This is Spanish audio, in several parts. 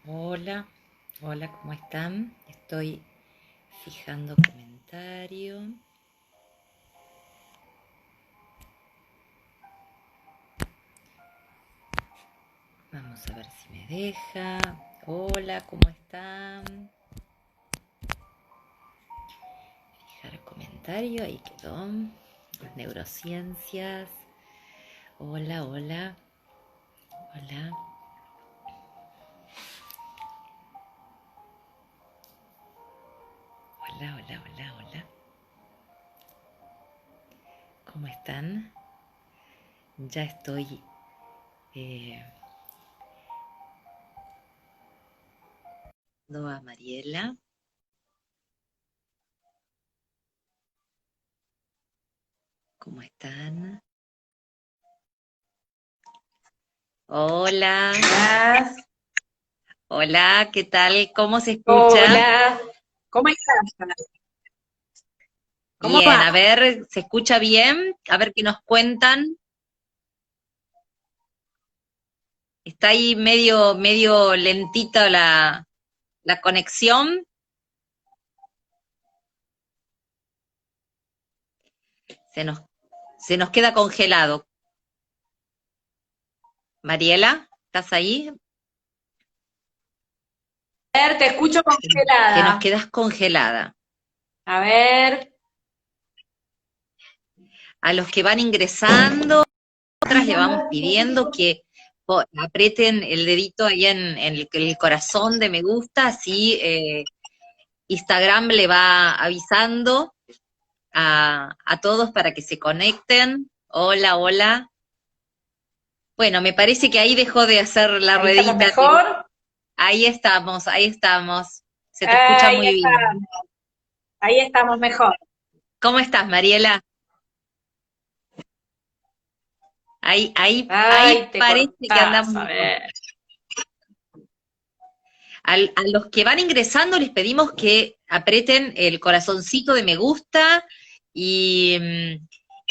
Hola, hola, ¿cómo están? Estoy fijando comentario. Vamos a ver si me deja. Hola, ¿cómo están? Fijar comentario, ahí quedó. Neurociencias. Hola, hola, hola. Hola, hola, hola, hola. ¿Cómo están? Ya estoy a Mariela. ¿Cómo están? Hola, Hola, hola, ¿qué tal? ¿Cómo se escucha? hola, ¿cómo estás? ¿Cómo Bien, va? a ver, ¿se escucha bien? A ver qué nos cuentan. Está ahí medio lentita la conexión. Se nos, se nos queda congelado. Mariela, ¿estás ahí? A ver, te escucho Que nos congelada. quedas congelada. A ver, A los que van ingresando, nosotras le vamos pidiendo que aprieten el dedito ahí en el corazón de me gusta, así Instagram le va avisando a todos para que se conecten. Hola, hola. Bueno, me parece que ahí dejó de hacer la ahí estamos ruedita. mejor. Ahí estamos, ahí estamos. Se te escucha muy bien. Ahí estamos mejor. ¿Cómo estás, Mariela? Ahí Ay, te parece que cortás, andamos a mejor. ver. A los que van ingresando les pedimos que aprieten el corazoncito de me gusta y,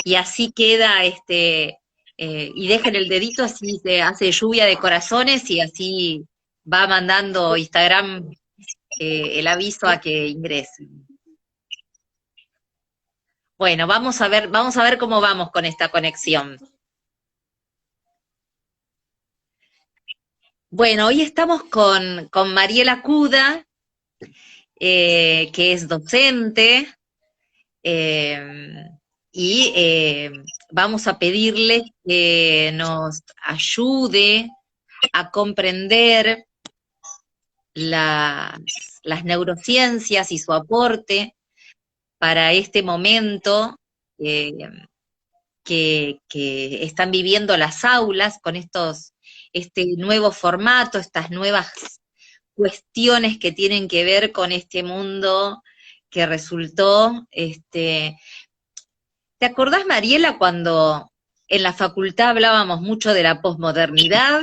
y así queda, y dejen el dedito, así se hace lluvia de corazones y así va mandando Instagram el aviso a que ingresen. Bueno, vamos a ver cómo vamos con esta conexión. Bueno, hoy estamos con Mariela Cuda, que es docente, eh, y vamos a pedirle que nos ayude a comprender las, las neurociencias y su aporte para este momento eh, que están viviendo las aulas con este nuevo formato, estas nuevas cuestiones que tienen que ver con este mundo que resultó, ¿te acordás, Mariela, cuando en la facultad hablábamos mucho de la posmodernidad?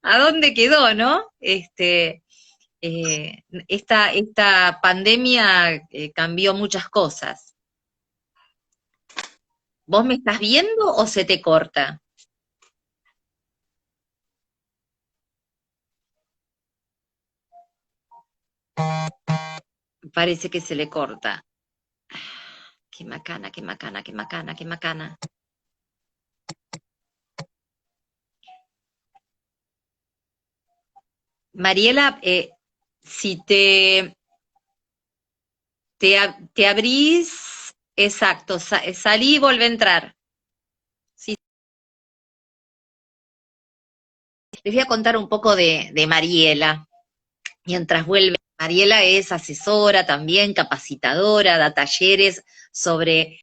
¿A dónde quedó, no? Esta pandemia cambió muchas cosas. ¿Vos me estás viendo o se te corta? Parece que se le corta. Qué macana, qué macana, qué macana, qué macana. Mariela, si te abrís, exacto, salí y volvé a entrar. Sí, les voy a contar un poco de Mariela, mientras vuelve. Mariela es asesora también, capacitadora, da talleres sobre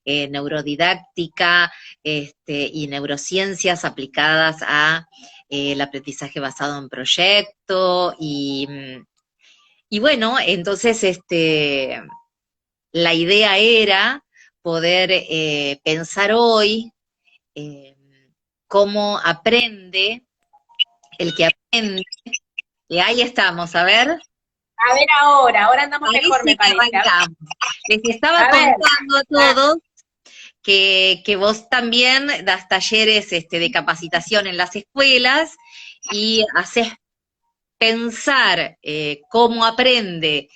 neurodidáctica y neurociencias aplicadas a el aprendizaje basado en proyecto y bueno, entonces la idea era poder pensar hoy eh, cómo aprende el que aprende. Y ahí estamos, a ver. A ver ahora andamos mejor, Parece me que parece. arrancamos. Les estaba A ver, contando a ah, todos que vos también das talleres de capacitación en las escuelas y haces pensar cómo aprende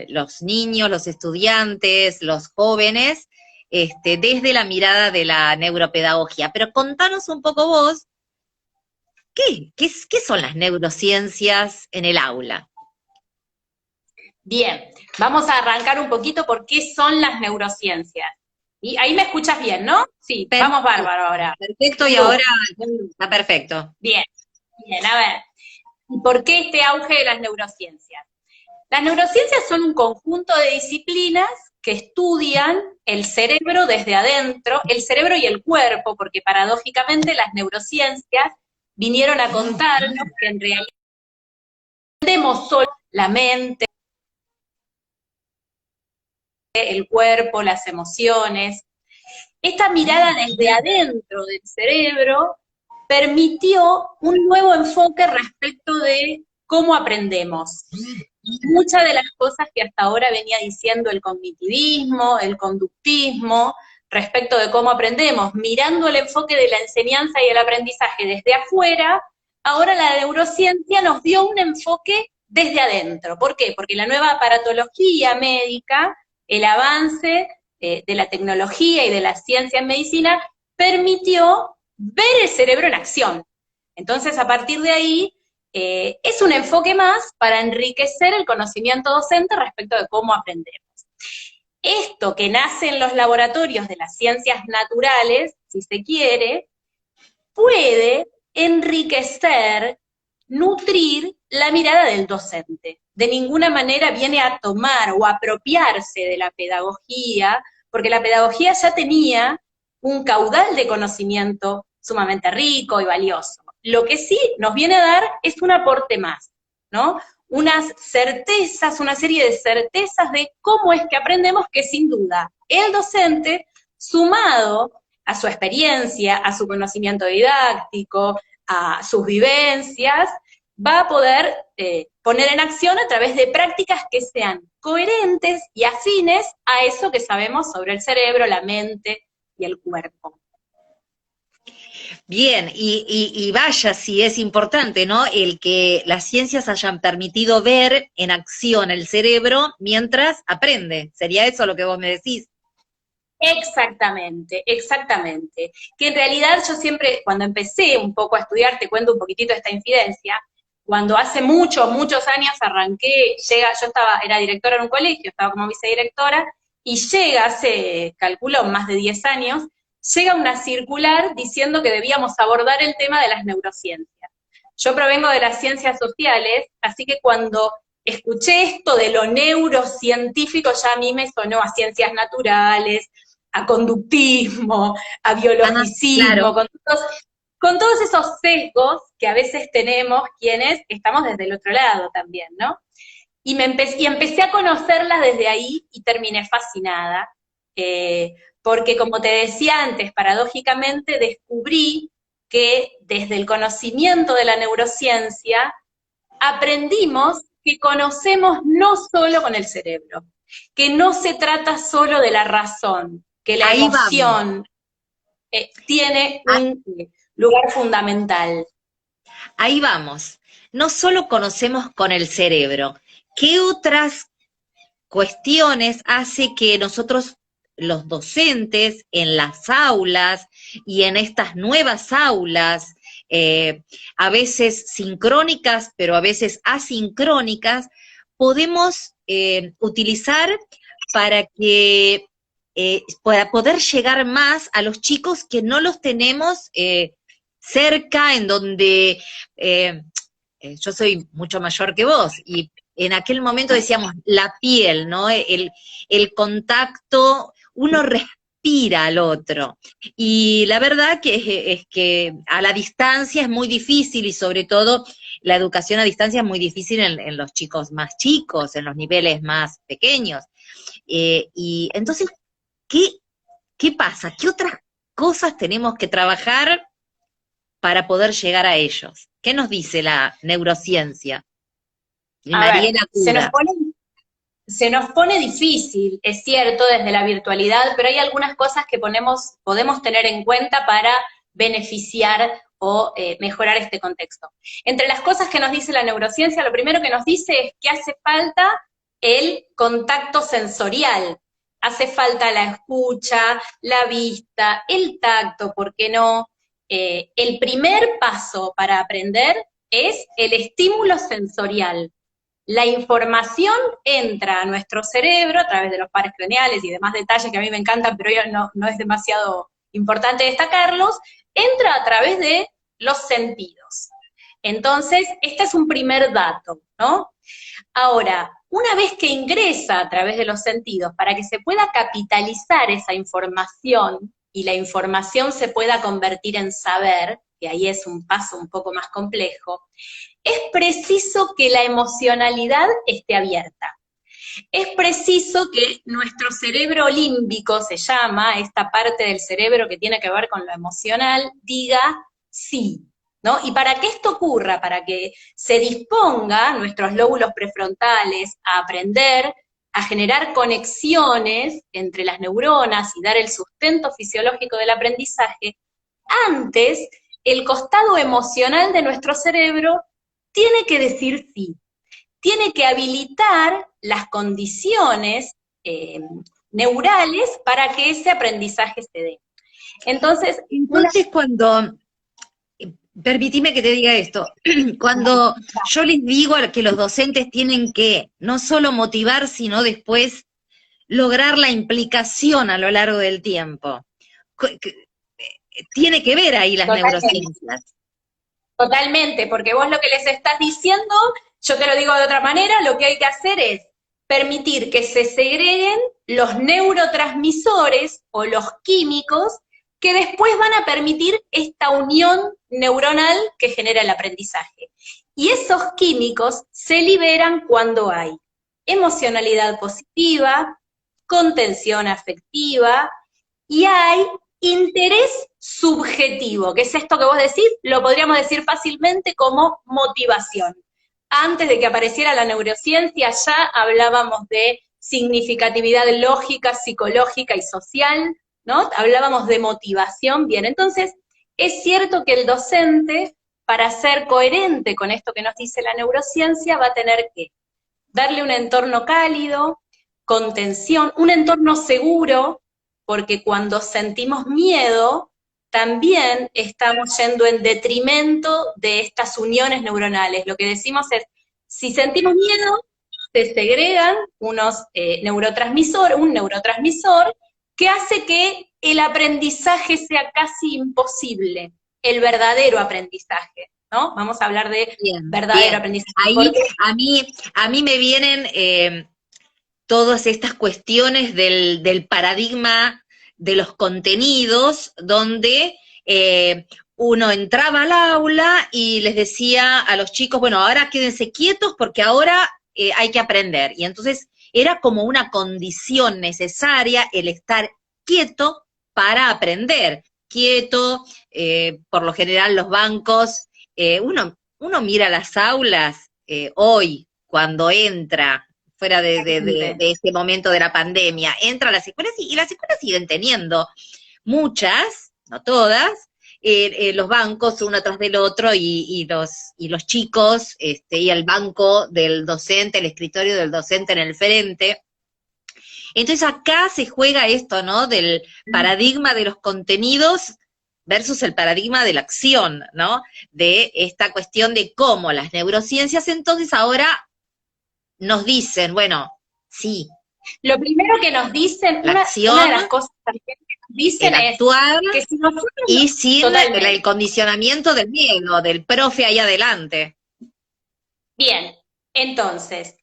los niños, los estudiantes, los jóvenes, desde la mirada de la neuropedagogía. Pero contanos un poco vos, ¿qué son las neurociencias en el aula? Bien, vamos a arrancar un poquito por qué son las neurociencias. Y ahí me escuchas bien, ¿no? Sí, Perfecto, vamos bárbaro ahora. perfecto, y ahora está perfecto. Bien, bien, a ver. ¿Y por qué este auge de las neurociencias? Las neurociencias son un conjunto de disciplinas que estudian el cerebro desde adentro, el cerebro y el cuerpo, porque paradójicamente las neurociencias vinieron a contarnos que en realidad no entendemos solo la mente, el cuerpo, las emociones. Esta mirada desde adentro del cerebro permitió un nuevo enfoque respecto de cómo aprendemos. Muchas de las cosas que hasta ahora venía diciendo el cognitivismo, el conductismo, respecto de cómo aprendemos, mirando el enfoque de la enseñanza y el aprendizaje desde afuera, ahora la neurociencia nos dio un enfoque desde adentro. ¿Por qué? Porque la nueva aparatología médica, el avance de la tecnología y de la ciencia en medicina, permitió ver el cerebro en acción. Entonces, a partir de ahí, es un enfoque más para enriquecer el conocimiento docente respecto de cómo aprendemos. Esto que nace en los laboratorios de las ciencias naturales, si se quiere, puede enriquecer, nutrir la mirada del docente. De ninguna manera viene a tomar o apropiarse de la pedagogía, porque la pedagogía ya tenía un caudal de conocimiento sumamente rico y valioso. Lo que sí nos viene a dar es un aporte más, ¿no? Unas certezas, una serie de certezas de cómo es que aprendemos, que sin duda el docente, sumado a su experiencia, a su conocimiento didáctico, a sus vivencias, va a poder poner en acción a través de prácticas que sean coherentes y afines a eso que sabemos sobre el cerebro, la mente y el cuerpo. Bien, y vaya si es importante, ¿no? El que las ciencias hayan permitido ver en acción el cerebro mientras aprende. ¿Sería eso lo que vos me decís? Exactamente, exactamente. Que en realidad yo siempre, cuando empecé un poco a estudiar, te cuento un poquitito de esta infidencia, cuando hace muchos, muchos años arranqué, era directora en un colegio, estaba como vicedirectora, y llega, hace, calculo, más de 10 años, llega una circular diciendo que debíamos abordar el tema de las neurociencias. Yo provengo de las ciencias sociales, así que cuando escuché esto de lo neurocientífico, ya a mí me sonó a ciencias naturales, a conductismo, a biologicismo, Claro. con todos esos sesgos que a veces tenemos quienes estamos desde el otro lado también, ¿no? Y empecé a conocerlas desde ahí y terminé fascinada, porque como te decía antes, paradójicamente descubrí que desde el conocimiento de la neurociencia aprendimos que conocemos no solo con el cerebro, que no se trata solo de la razón, que la Ahí vamos. emoción tiene un lugar fundamental. Ahí vamos. No solo conocemos con el cerebro, ¿qué otras cuestiones hace que nosotros, los docentes, en las aulas y en estas nuevas aulas, a veces sincrónicas, pero a veces asincrónicas, podemos utilizar para que para poder llegar más a los chicos que no los tenemos cerca, en donde yo soy mucho mayor que vos, y en aquel momento decíamos la piel, ¿no? El contacto, uno respira al otro. Y la verdad que es que a la distancia es muy difícil, y sobre todo la educación a distancia es muy difícil en los chicos más chicos, en los niveles más pequeños. Y entonces, ¿qué pasa? ¿Qué otras cosas tenemos que trabajar para poder llegar a ellos? ¿Qué nos dice la neurociencia? Y A ver, Mariela Cura. se nos pone difícil, es cierto, desde la virtualidad, pero hay algunas cosas que podemos tener en cuenta para beneficiar o mejorar este contexto. Entre las cosas que nos dice la neurociencia, lo primero que nos dice es que hace falta el contacto sensorial. Hace falta la escucha, la vista, el tacto, ¿por qué no? El primer paso para aprender es el estímulo sensorial. La información entra a nuestro cerebro a través de los pares craneales y demás detalles que a mí me encantan, pero hoy no es demasiado importante destacarlos, entra a través de los sentidos. Entonces, este es un primer dato, ¿no? Ahora, una vez que ingresa a través de los sentidos, para que se pueda capitalizar esa información y la información se pueda convertir en saber, que ahí es un paso un poco más complejo, es preciso que la emocionalidad esté abierta. Es preciso que nuestro cerebro límbico, se llama, esta parte del cerebro que tiene que ver con lo emocional, diga sí, ¿no? Y para que esto ocurra, para que se disponga nuestros lóbulos prefrontales a aprender, a generar conexiones entre las neuronas y dar el sustento fisiológico del aprendizaje, antes el costado emocional de nuestro cerebro tiene que decir sí, tiene que habilitar las condiciones neurales para que ese aprendizaje se dé. Entonces, cuando, permitime que te diga esto, cuando yo les digo que los docentes tienen que no solo motivar, sino después lograr la implicación a lo largo del tiempo, tiene que ver ahí las neurociencias. Totalmente, porque vos lo que les estás diciendo, yo te lo digo de otra manera, lo que hay que hacer es permitir que se segreguen los neurotransmisores o los químicos que después van a permitir esta unión neuronal que genera el aprendizaje. Y esos químicos se liberan cuando hay emocionalidad positiva, contención afectiva y hay interés subjetivo, que es esto que vos decís, lo podríamos decir fácilmente como motivación. Antes de que apareciera la neurociencia ya hablábamos de significatividad lógica, psicológica y social, ¿no? Hablábamos de motivación, bien, entonces es cierto que el docente, para ser coherente con esto que nos dice la neurociencia, va a tener que darle un entorno cálido, contención, un entorno seguro, porque cuando sentimos miedo, también estamos yendo en detrimento de estas uniones neuronales. Lo que decimos es, si sentimos miedo, se segregan unos un neurotransmisor, que hace que el aprendizaje sea casi imposible, el verdadero aprendizaje, ¿no? Vamos a hablar de verdadero aprendizaje. Ahí a mí me vienen todas estas cuestiones del paradigma de los contenidos, donde uno entraba al aula y les decía a los chicos, bueno, ahora quédense quietos porque ahora hay que aprender. Y entonces era como una condición necesaria el estar quieto para aprender. Quieto, por lo general los bancos, uno mira las aulas hoy, cuando entra, fuera de ese momento de la pandemia, entra a las escuelas y las escuelas siguen teniendo muchas, no todas, los bancos uno tras del otro y los chicos, y el banco del docente, el escritorio del docente en el frente. Entonces acá se juega esto, ¿no? Del paradigma de los contenidos versus el paradigma de la acción, ¿no? De esta cuestión de cómo las neurociencias entonces ahora nos dicen, bueno, sí. Lo primero que nos dicen, una de las cosas también que nos dicen es actuar que si nosotros y sin el condicionamiento del miedo, del profe ahí adelante. Bien, entonces,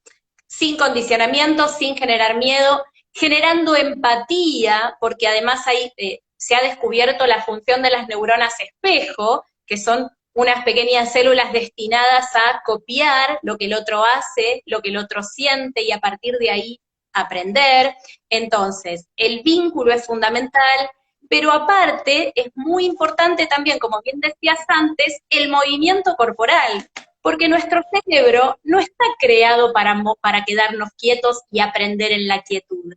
sin condicionamiento, sin generar miedo, generando empatía, porque además ahí se ha descubierto la función de las neuronas espejo, que son unas pequeñas células destinadas a copiar lo que el otro hace, lo que el otro siente, y a partir de ahí aprender. Entonces, el vínculo es fundamental, pero aparte es muy importante también, como bien decías antes, el movimiento corporal, porque nuestro cerebro no está creado para quedarnos quietos y aprender en la quietud.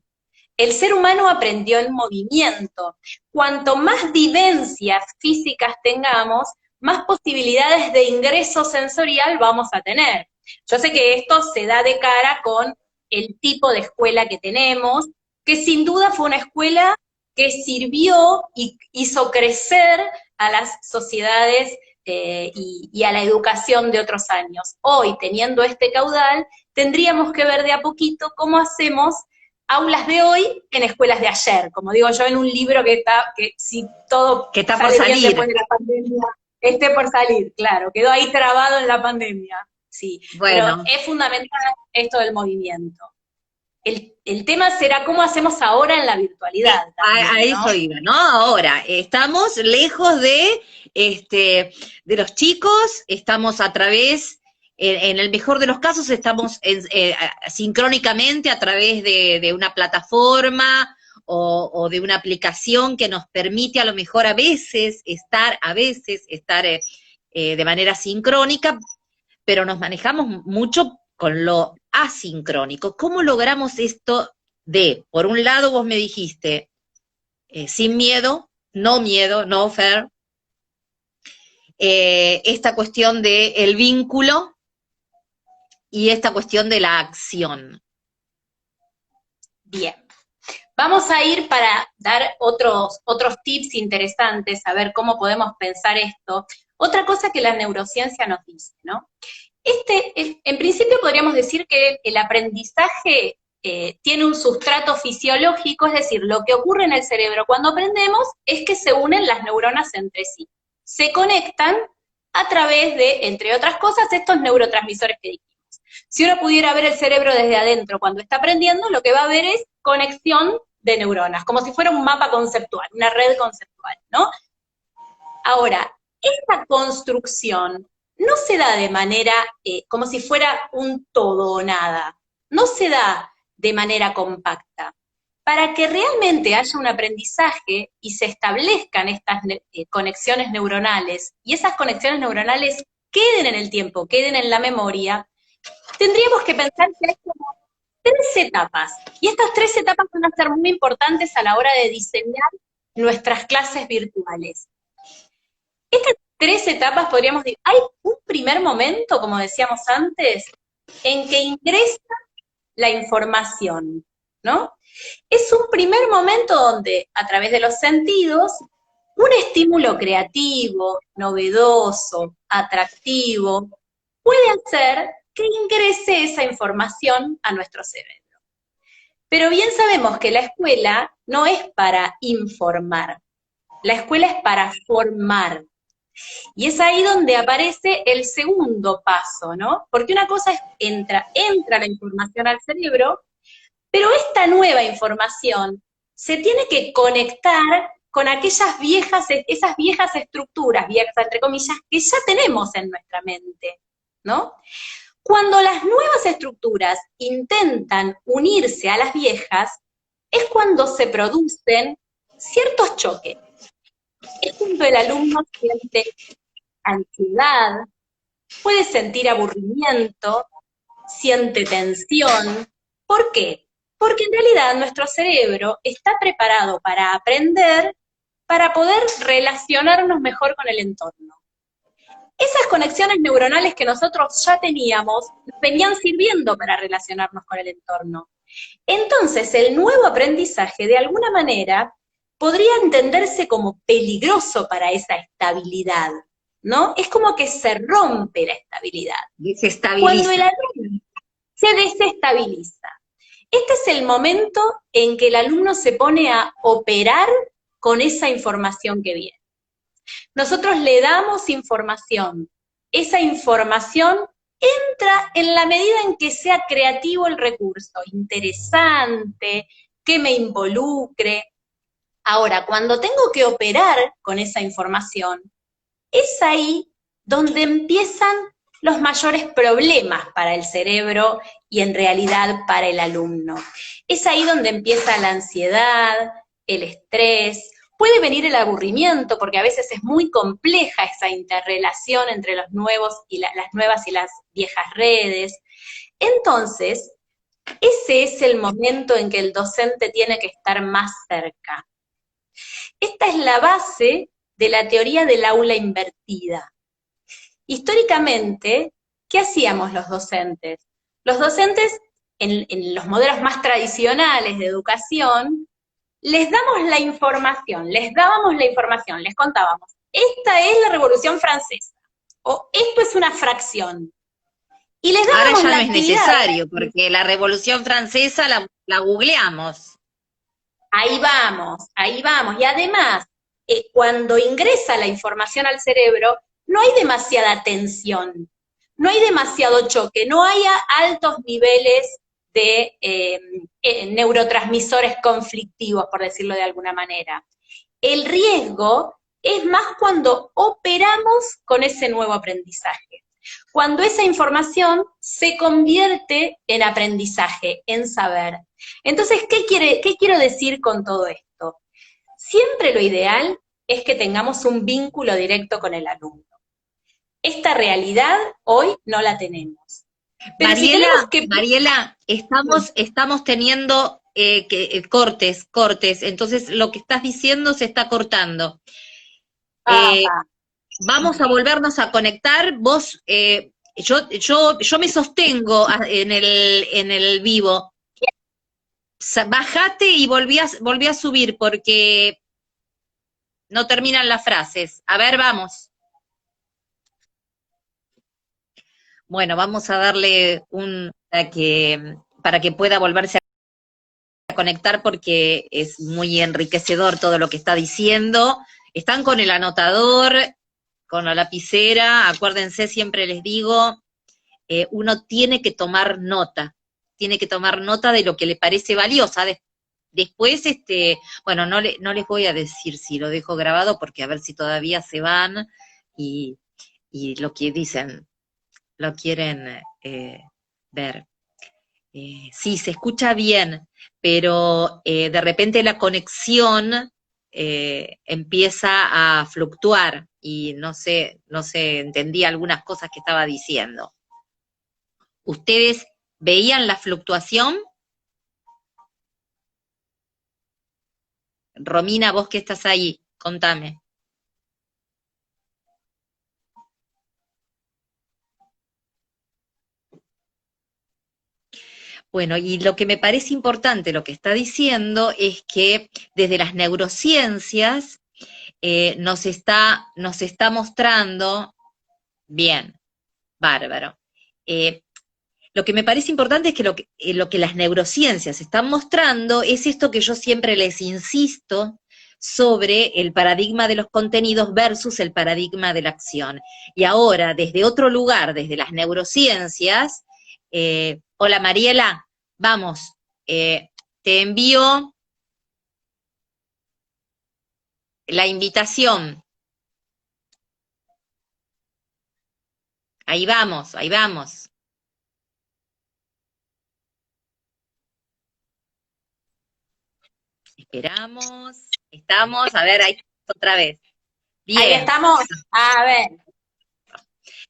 El ser humano aprendió en movimiento. Cuanto más vivencias físicas tengamos, más posibilidades de ingreso sensorial vamos a tener. Yo sé que esto se da de cara con el tipo de escuela que tenemos, que sin duda fue una escuela que sirvió y hizo crecer a las sociedades y a la educación de otros años. Hoy, teniendo este caudal, tendríamos que ver de a poquito cómo hacemos aulas de hoy en escuelas de ayer, como digo yo en un libro que si todo que está por sale bien salir. después de la pandemia, esté por salir, claro, quedó ahí trabado en la pandemia, sí, Bueno, pero es fundamental esto del movimiento. El tema será cómo hacemos ahora en la virtualidad también, a ¿no? eso iba, ¿no? Ahora, estamos lejos de los chicos, estamos a través, en el mejor de los casos, estamos sincrónicamente a través de una plataforma o de una aplicación que nos permite a lo mejor a veces estar de manera sincrónica, pero nos manejamos mucho con lo asincrónico. ¿Cómo logramos esto por un lado vos me dijiste, sin miedo, no Fer, esta cuestión del vínculo y esta cuestión de la acción? Bien. Vamos a ir para dar otros tips interesantes, a ver cómo podemos pensar esto. Otra cosa que la neurociencia nos dice, ¿no? En principio podríamos decir que el aprendizaje tiene un sustrato fisiológico, es decir, lo que ocurre en el cerebro cuando aprendemos es que se unen las neuronas entre sí. Se conectan a través de, entre otras cosas, estos neurotransmisores que dijimos. Si uno pudiera ver el cerebro desde adentro cuando está aprendiendo, lo que va a ver es conexión de neuronas, como si fuera un mapa conceptual, una red conceptual, ¿no? Ahora, esta construcción no se da de manera como si fuera un todo o nada, no se da de manera compacta. Para que realmente haya un aprendizaje y se establezcan estas conexiones neuronales, y esas conexiones neuronales queden en el tiempo, queden en la memoria, tendríamos que pensar que hay como 3 etapas, y estas 3 etapas van a ser muy importantes a la hora de diseñar nuestras clases virtuales. Estas 3 etapas podríamos decir, hay un primer momento, como decíamos antes, en que ingresa la información, ¿no? Es un primer momento donde, a través de los sentidos, un estímulo creativo, novedoso, atractivo, puede hacer que ingrese esa información a nuestro cerebro. Pero bien sabemos que la escuela no es para informar, la escuela es para formar. Y es ahí donde aparece el segundo paso, ¿no? Porque una cosa es, entra la información al cerebro, pero esta nueva información se tiene que conectar con esas viejas estructuras, viejas entre comillas, que ya tenemos en nuestra mente, ¿no? Cuando las nuevas estructuras intentan unirse a las viejas, es cuando se producen ciertos choques. Es cuando el alumno siente ansiedad, puede sentir aburrimiento, siente tensión. ¿Por qué? Porque en realidad nuestro cerebro está preparado para aprender, para poder relacionarnos mejor con el entorno. Esas conexiones neuronales que nosotros ya teníamos venían sirviendo para relacionarnos con el entorno. Entonces, el nuevo aprendizaje, de alguna manera, podría entenderse como peligroso para esa estabilidad, ¿no? Es como que se rompe la estabilidad. Cuando el alumno se desestabiliza. Este es el momento en que el alumno se pone a operar con esa información que viene. Nosotros le damos información. Esa información entra en la medida en que sea creativo el recurso, interesante, que me involucre. Ahora, cuando tengo que operar con esa información, es ahí donde empiezan los mayores problemas para el cerebro y en realidad para el alumno. Es ahí donde empieza la ansiedad, el estrés, puede venir el aburrimiento, porque a veces es muy compleja esa interrelación entre los nuevos y las nuevas y las viejas redes. Entonces, ese es el momento en que el docente tiene que estar más cerca. Esta es la base de la teoría del aula invertida. históricamente, ¿qué hacíamos los docentes? Los docentes, en los modelos más tradicionales de educación, les damos la información, les dábamos la información, les contábamos, esta es la Revolución Francesa, o esto es una fracción. Y les Ahora dábamos ya la no es actividad. necesario, porque la Revolución Francesa la googleamos. Ahí vamos, ahí vamos. Y además, cuando ingresa la información al cerebro, no hay demasiada tensión, no hay demasiado choque, no hay altos niveles de neurotransmisores conflictivos, por decirlo de alguna manera. El riesgo es más cuando operamos con ese nuevo aprendizaje. Cuando esa información se convierte en aprendizaje, en saber. Entonces, ¿qué quiero decir con todo esto? Siempre lo ideal es que tengamos un vínculo directo con el alumno. Esta realidad hoy no la tenemos. Pero Mariela, si tenemos que... Mariela, estamos teniendo cortes, entonces lo que estás diciendo se está cortando. Vamos a volvernos a conectar, vos, yo me sostengo en el vivo. Bajate y volví a subir porque no terminan las frases. A ver, vamos. Bueno, vamos a darle para que pueda volverse a conectar porque es muy enriquecedor todo lo que está diciendo. Están con el anotador, con la lapicera, acuérdense, siempre les digo, uno tiene que tomar nota de lo que le parece valiosa. Después, bueno, no les voy a decir si lo dejo grabado, porque a ver si todavía se van y lo que dicen, lo quieren ver. Sí, se escucha bien, pero de repente la conexión empieza a fluctuar y no sé, entendí algunas cosas que estaba diciendo. ¿Ustedes veían la fluctuación? Romina, vos que estás ahí, contame. Bueno, y lo que me parece importante lo que está diciendo es que desde las neurociencias nos está mostrando, bien, bárbaro. Lo que me parece importante es que lo que las neurociencias están mostrando es esto que yo siempre les insisto sobre el paradigma de los contenidos versus el paradigma de la acción. Y ahora, desde otro lugar, desde las neurociencias, hola Mariela, vamos, te envío la invitación. Ahí vamos, ahí vamos. Esperamos, estamos, a ver, ahí otra vez. Bien. Ahí estamos, a ver.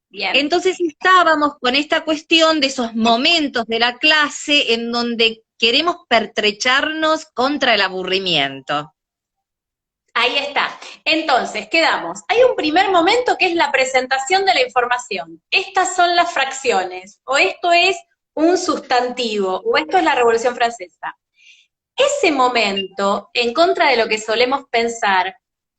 Bien. Entonces estábamos con esta cuestión de esos momentos de la clase en donde queremos pertrecharnos contra el aburrimiento. Ahí está. Entonces, quedamos. Hay un primer momento que es la presentación de la información. Estas son las fracciones, o esto es un sustantivo, o esto es la Revolución Francesa. Ese momento, en contra de lo que solemos pensar,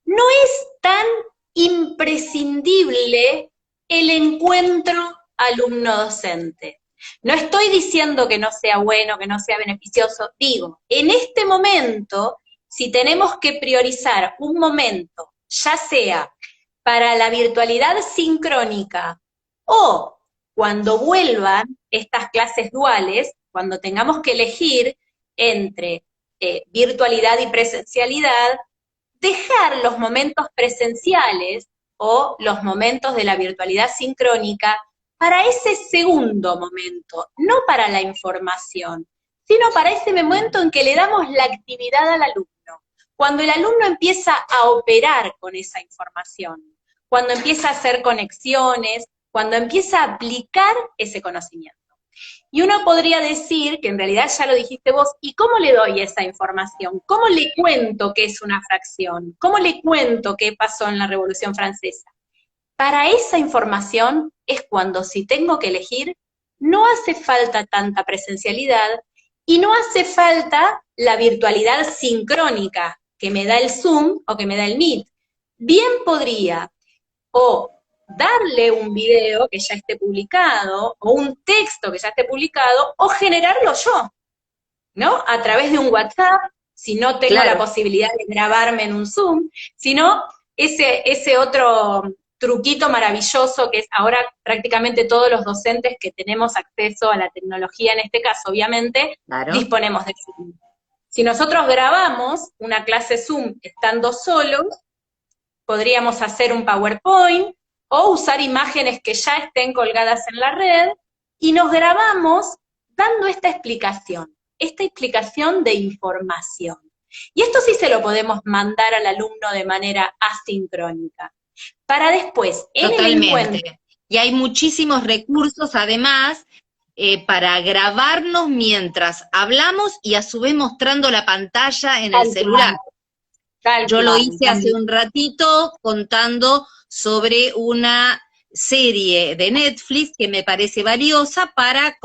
no es tan imprescindible el encuentro alumno-docente. No estoy diciendo que no sea bueno, que no sea beneficioso, digo, en este momento, si tenemos que priorizar un momento, ya sea para la virtualidad sincrónica o cuando vuelvan estas clases duales, cuando tengamos que elegir entre virtualidad y presencialidad, dejar los momentos presenciales o los momentos de la virtualidad sincrónica para ese segundo momento, no para la información, sino para ese momento en que le damos la actividad al alumno, cuando el alumno empieza a operar con esa información, cuando empieza a hacer conexiones, cuando empieza a aplicar ese conocimiento. Y uno podría decir, que en realidad ya lo dijiste vos, ¿y cómo le doy esa información? ¿Cómo le cuento qué es una fracción? ¿Cómo le cuento qué pasó en la Revolución Francesa? para esa información es cuando, si tengo que elegir, no hace falta tanta presencialidad y no hace falta la virtualidad sincrónica que me da el Zoom o que me da el Meet. Bien podría o darle un video que ya esté publicado, o un texto que ya esté publicado, o generarlo yo, ¿no? A través de un WhatsApp, si no tengo la posibilidad de grabarme en un Zoom, sino ese otro truquito maravilloso que es ahora prácticamente todos los docentes que tenemos acceso a la tecnología, en este caso, obviamente, disponemos de Zoom. Si nosotros grabamos una clase Zoom estando solos, podríamos hacer un PowerPoint o usar imágenes que ya estén colgadas en la red y nos grabamos dando esta explicación de información. Y esto sí se lo podemos mandar al alumno de manera asincrónica. Para después, en el encuentro. Y hay muchísimos recursos, además, para grabarnos mientras hablamos y a su vez mostrando la pantalla en el celular. Yo lo hice hace un ratito contando sobre una serie de Netflix que me parece valiosa para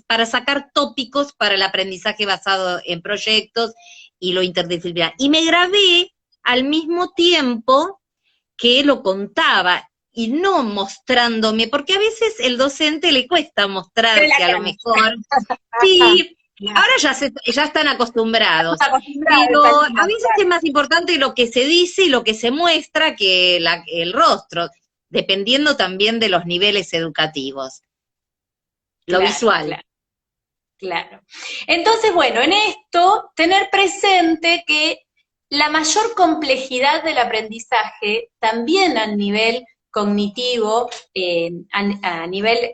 para sacar tópicos para el aprendizaje basado en proyectos y lo interdisciplinar. Y me grabé al mismo tiempo que lo contaba, y no mostrándome, porque a veces el docente le cuesta mostrarse a lo mejor. Sí, ahora ya están acostumbrados, pero a veces es más importante lo que se dice y lo que se muestra que el rostro, dependiendo también de los niveles educativos. Lo visual. Claro. Entonces, bueno, en esto, tener presente que la mayor complejidad del aprendizaje, también a nivel cognitivo, a nivel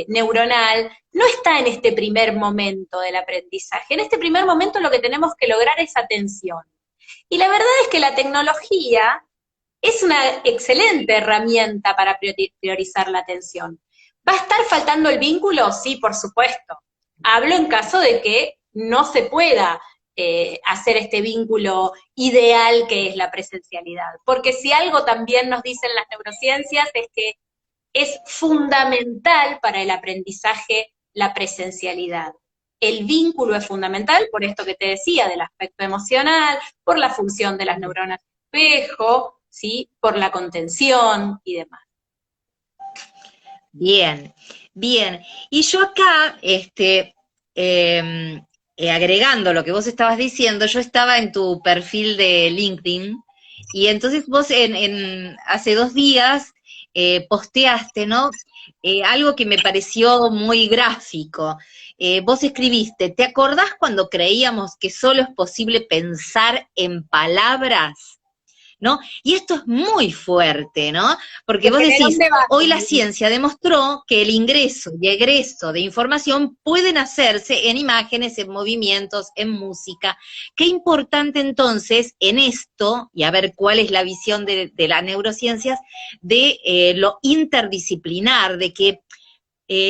neuronal, no está en este primer momento del aprendizaje. En este primer momento lo que tenemos que lograr es atención. Y la verdad es que la tecnología es una excelente herramienta para priorizar la atención. ¿Va a estar faltando el vínculo? Sí, por supuesto. Hablo en caso de que no se pueda hacer este vínculo ideal que es la presencialidad. Porque si algo también nos dicen las neurociencias es que es fundamental para el aprendizaje la presencialidad. El vínculo es fundamental, por esto que te decía, del aspecto emocional, por la función de las neuronas espejo, ¿sí? Por la contención y demás. Bien, bien. Y yo acá, agregando lo que vos estabas diciendo, yo estaba en tu perfil de LinkedIn, y entonces vos hace 2 días posteaste, ¿no? Algo que me pareció muy gráfico. Vos escribiste, ¿te acordás cuando creíamos que solo es posible pensar en palabras? ¿No? Y esto es muy fuerte, ¿no? Porque vos decís, hoy la ciencia demostró que el ingreso y egreso de información pueden hacerse en imágenes, en movimientos, en música. Qué importante entonces en esto, y a ver cuál es la visión de las neurociencias, de lo interdisciplinar, de que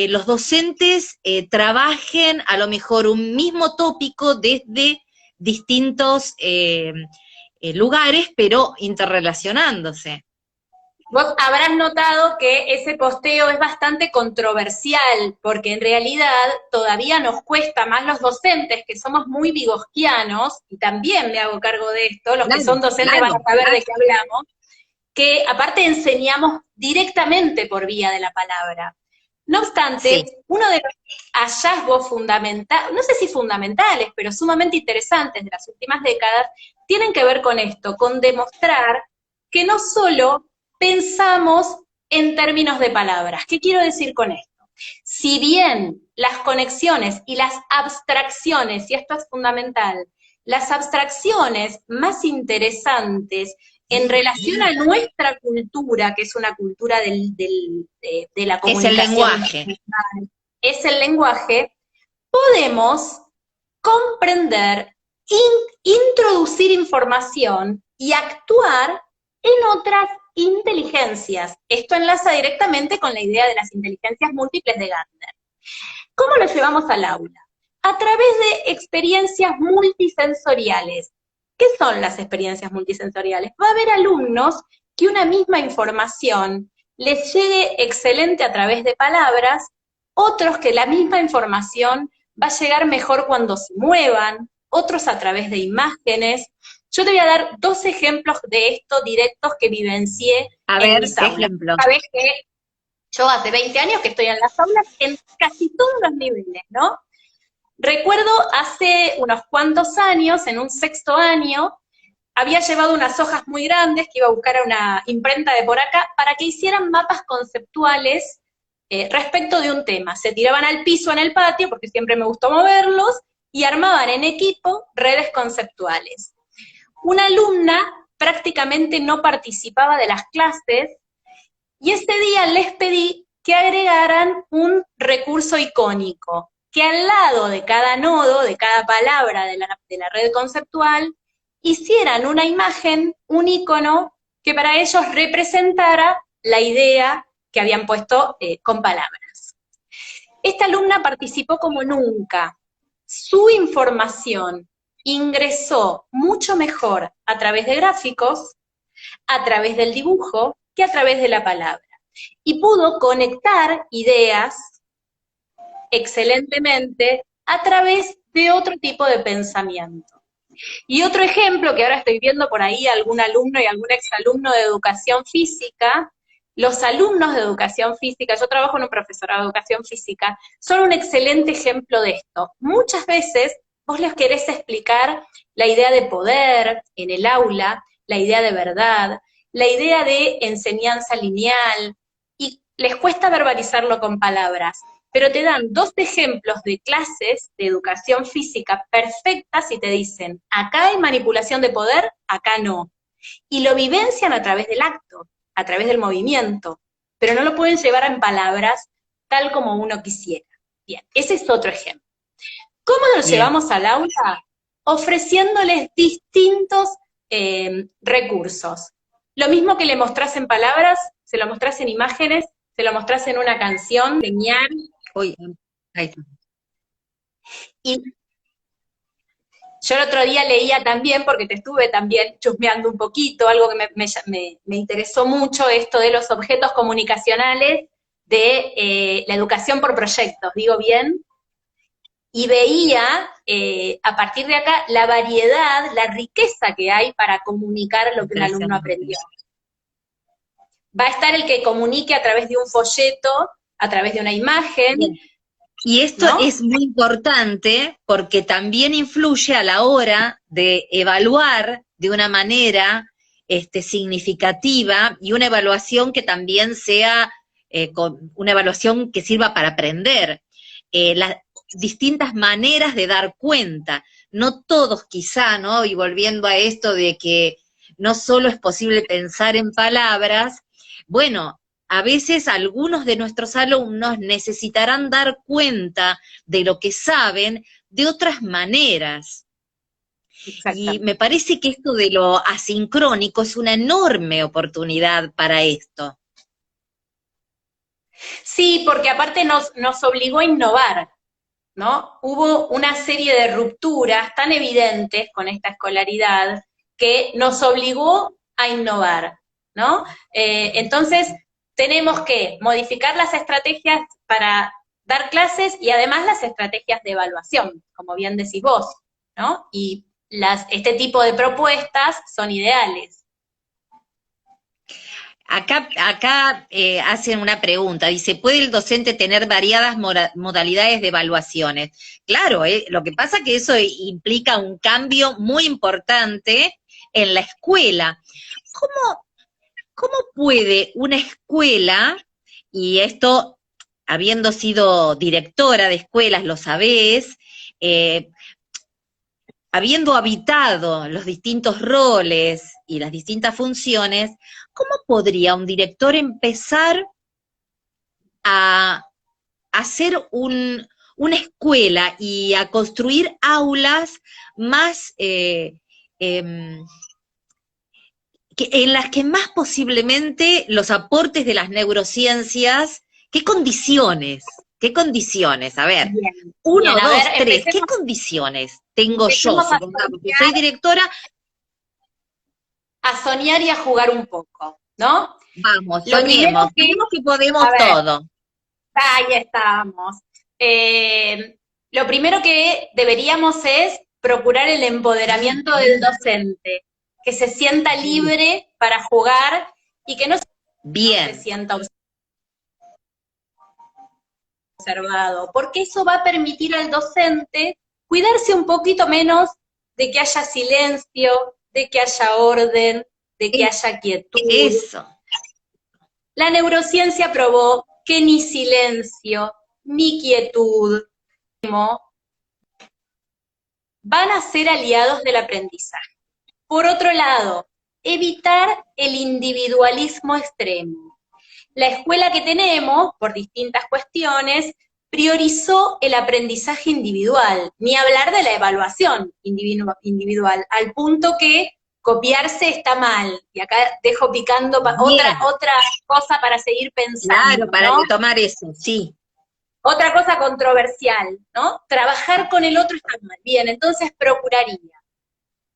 los docentes trabajen a lo mejor un mismo tópico desde distintos lugares, pero interrelacionándose. Vos habrás notado que ese posteo es bastante controversial, porque en realidad todavía nos cuesta más los docentes, que somos muy vigosquianos, y también me hago cargo de esto, los que son docentes van a saber de qué hablamos, que aparte enseñamos directamente por vía de la palabra. No obstante, uno de los hallazgos fundamentales, no sé si fundamentales, pero sumamente interesantes de las últimas décadas, tienen que ver con esto, con demostrar que no solo pensamos en términos de palabras. ¿Qué quiero decir con esto? Si bien las conexiones y las abstracciones, y esto es fundamental, las abstracciones más interesantes en relación a nuestra cultura, que es una cultura de la comunicación. Es el lenguaje. Es el lenguaje, podemos comprender, introducir información y actuar en otras inteligencias. Esto enlaza directamente con la idea de las inteligencias múltiples de Gardner. ¿Cómo lo llevamos al aula? A través de experiencias multisensoriales. ¿Qué son las experiencias multisensoriales? Va a haber alumnos que una misma información les llegue excelente a través de palabras, otros que la misma información va a llegar mejor cuando se muevan, otros a través de imágenes. Yo te voy a dar 2 ejemplos de esto directos que vivencié en mis aulas. Ejemplo. Sabés que yo hace 20 años que estoy en las aulas en casi todos los niveles, ¿no? Recuerdo hace unos cuantos años, en un 6º año, había llevado unas hojas muy grandes que iba a buscar a una imprenta de por acá para que hicieran mapas conceptuales respecto de un tema. Se tiraban al piso en el patio, porque siempre me gustó moverlos, y armaban en equipo redes conceptuales. Una alumna prácticamente no participaba de las clases, y ese día les pedí que agregaran un recurso icónico, que al lado de cada nodo, de cada palabra de la red conceptual, hicieran una imagen, un icono, que para ellos representara la idea que habían puesto con palabras. Esta alumna participó como nunca. Su información ingresó mucho mejor a través de gráficos, a través del dibujo, que a través de la palabra. Y pudo conectar ideas excelentemente a través de otro tipo de pensamiento. Y otro ejemplo, que ahora estoy viendo por ahí algún alumno y algún exalumno de educación física, los alumnos de educación física, yo trabajo en un profesorado de educación física, son un excelente ejemplo de esto. Muchas veces vos les querés explicar la idea de poder en el aula, la idea de verdad, la idea de enseñanza lineal, y les cuesta verbalizarlo con palabras, pero te dan 2 ejemplos de clases de educación física perfectas y te dicen, acá hay manipulación de poder, acá no. Y lo vivencian a través del acto, a través del movimiento, pero no lo pueden llevar en palabras tal como uno quisiera. Bien, ese es otro ejemplo. ¿Cómo lo llevamos al aula? Ofreciéndoles distintos recursos. Lo mismo que le mostrás en palabras, se lo mostrás en imágenes, se lo mostrás en una canción, enseñar. Ahí está. Y yo el otro día leía también, porque te estuve también chusmeando un poquito, algo que me interesó mucho, esto de los objetos comunicacionales de la educación por proyectos, ¿digo bien? Y veía, a partir de acá, la variedad, la riqueza que hay para comunicar lo que un alumno aprendió. Va a estar el que comunique a través de un folleto, a través de una imagen. Bien. Y esto, ¿no?, es muy importante porque también influye a la hora de evaluar de una manera significativa, y una evaluación que también sea una evaluación que sirva para aprender. Las distintas maneras de dar cuenta, no todos quizá, ¿no? Y volviendo a esto de que no solo es posible pensar en palabras, bueno, a veces algunos de nuestros alumnos necesitarán dar cuenta de lo que saben de otras maneras. Y me parece que esto de lo asincrónico es una enorme oportunidad para esto. Sí, porque aparte nos obligó a innovar, ¿no? Hubo una serie de rupturas tan evidentes con esta escolaridad que nos obligó a innovar, ¿no? Entonces, tenemos que modificar las estrategias para dar clases y además las estrategias de evaluación, como bien decís vos, ¿no? Y este tipo de propuestas son ideales. Acá hacen una pregunta, dice, ¿puede el docente tener variadas modalidades de evaluaciones? Claro, lo que pasa es que eso implica un cambio muy importante en la escuela. ¿Cómo puede una escuela, y esto, habiendo sido directora de escuelas, lo sabés, habiendo habitado los distintos roles y las distintas funciones, ¿cómo podría un director empezar a hacer una escuela y a construir aulas más en las que más posiblemente los aportes de las neurociencias, ¿qué condiciones? ¿Qué condiciones? A ver, Bien, 1, 2, ver, 3, ¿qué condiciones tengo yo? Supongamos que soy directora. A soñar y a jugar un poco. ¿no? Vamos, Lo primero soñemos, soñemos que podemos a ver, todo. ahí estamos. Lo primero que deberíamos es procurar el empoderamiento del docente, que se sienta libre para jugar y que no se Bien, sienta observado, porque eso va a permitir al docente cuidarse un poquito menos de que haya silencio, de que haya orden, de que haya quietud. eso. La neurociencia probó que ni silencio, ni quietud van a ser aliados del aprendizaje. Por otro lado, evitar el individualismo extremo. La escuela que tenemos, por distintas cuestiones, priorizó el aprendizaje individual, ni hablar de la evaluación individual, al punto que copiarse está mal. Y acá dejo picando otra cosa para seguir pensando. Claro, para ¿no? retomar eso, sí. Otra cosa controversial, ¿no? Trabajar con el otro está mal. Bien, entonces procuraría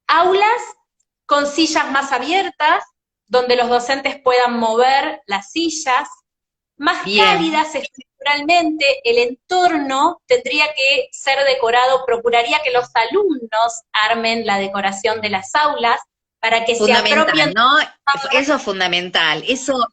aulas con sillas más abiertas, donde los docentes puedan mover las sillas, más cálidas estructuralmente, el entorno tendría que ser decorado, procuraría que los alumnos armen la decoración de las aulas para que se apropien. ¿No? Eso es fundamental. Eso,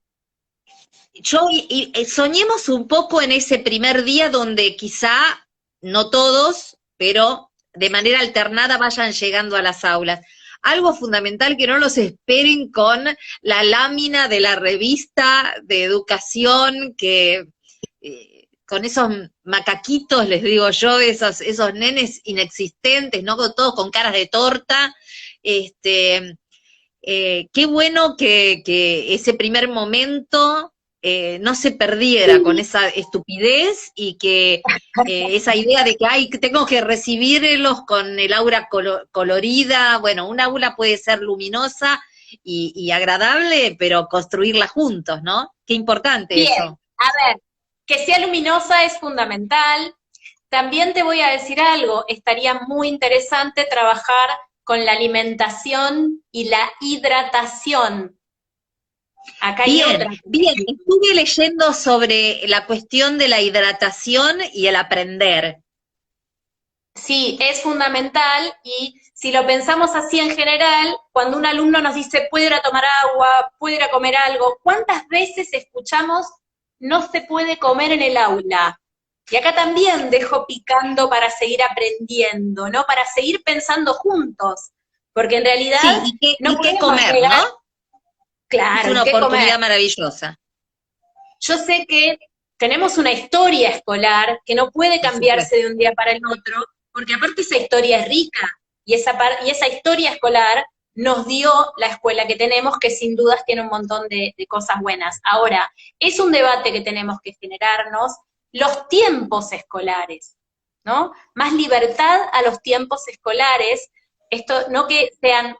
soñemos un poco en ese primer día donde quizá, no todos, pero de manera alternada vayan llegando a las aulas. Algo fundamental, que no los esperen con la lámina de la revista de educación, que con esos macaquitos, les digo yo, esos nenes inexistentes, ¿no? Todos con caras de torta. Qué bueno que ese primer momento no se perdiera con esa estupidez, y que esa idea de que tengo que recibirlos con el aura colorida. Bueno, un aula puede ser luminosa y agradable, pero construirla juntos, ¿no? Qué importante. Bien, eso. a ver, que sea luminosa es fundamental. También te voy a decir algo, estaría muy interesante trabajar con la alimentación y la hidratación. Acá hay otra. Bien, estuve leyendo sobre la cuestión de la hidratación y el aprender. Sí, es fundamental, y si lo pensamos así en general, cuando un alumno nos dice puede ir a tomar agua, puede ir a comer algo, ¿cuántas veces escuchamos no se puede comer en el aula? Y acá también dejo picando para seguir aprendiendo, ¿no? Para seguir pensando juntos, porque en realidad Sí, no y qué podemos comer, llegar, ¿no? claro, Es una ¿qué comer? oportunidad maravillosa. Yo sé que tenemos una historia escolar que no puede cambiarse de un día para el otro, porque aparte esa historia es rica, y esa historia escolar nos dio la escuela que tenemos, que sin dudas tiene un montón de cosas buenas. Ahora, es un debate que tenemos que generarnos, los tiempos escolares, ¿no? Más libertad a los tiempos escolares, esto no que sean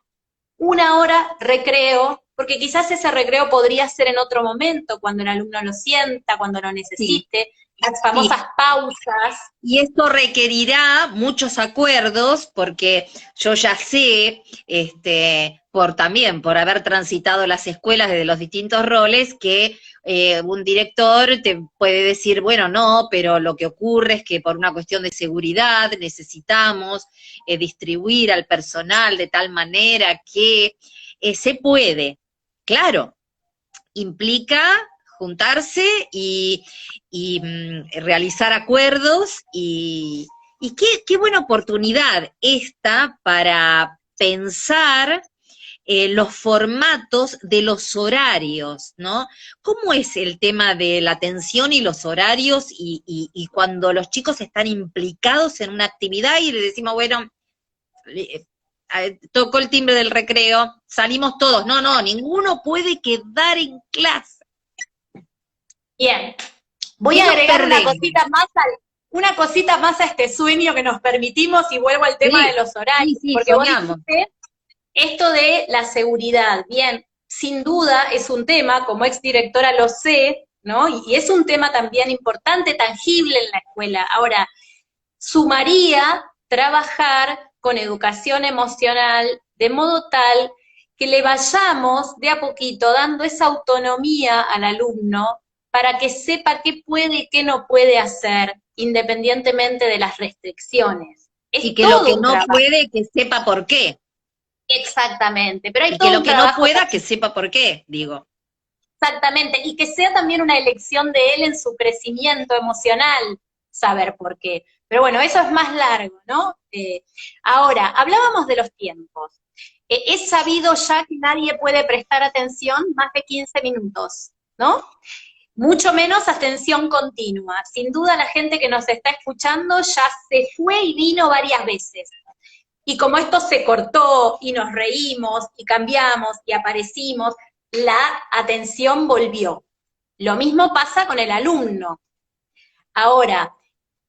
una hora recreo, porque quizás ese recreo podría ser en otro momento, cuando el alumno lo sienta, cuando lo necesite, las famosas pausas. Y esto requerirá muchos acuerdos, porque yo ya sé, por haber transitado las escuelas de los distintos roles, que un director te puede decir, bueno, no, pero lo que ocurre es que por una cuestión de seguridad necesitamos distribuir al personal de tal manera que se puede. Claro, implica juntarse y realizar acuerdos, y qué buena oportunidad esta para pensar los formatos de los horarios, ¿no? ¿Cómo es el tema de la atención y los horarios, y cuando los chicos están implicados en una actividad y le decimos, bueno, tocó el timbre del recreo, salimos todos? No, ninguno puede quedar en clase. Bien, voy a agregar una cosita más a este sueño que nos permitimos, y vuelvo al tema de los horarios, porque soñamos. vos dijiste esto de la seguridad. Bien, sin duda es un tema, como exdirectora lo sé, ¿no? Y es un tema también importante, tangible en la escuela. Ahora, sumaría trabajar con educación emocional de modo tal que le vayamos de a poquito dando esa autonomía al alumno para que sepa qué puede y qué no puede hacer, independientemente de las restricciones. Y Es que lo todo que un no trabajo. puede, que sepa por qué. Exactamente, pero hay Y que todo lo un que no trabajo. pueda, que sepa por qué, digo. Exactamente, y que sea también una elección de él en su crecimiento emocional, saber por qué. Pero bueno, eso es más largo, ¿no? Ahora, hablábamos de los tiempos. Es sabido ya que nadie puede prestar atención más de 15 minutos, ¿no? Mucho menos atención continua. Sin duda la gente que nos está escuchando ya se fue y vino varias veces. Y como esto se cortó y nos reímos y cambiamos y aparecimos, la atención volvió. Lo mismo pasa con el alumno. Ahora,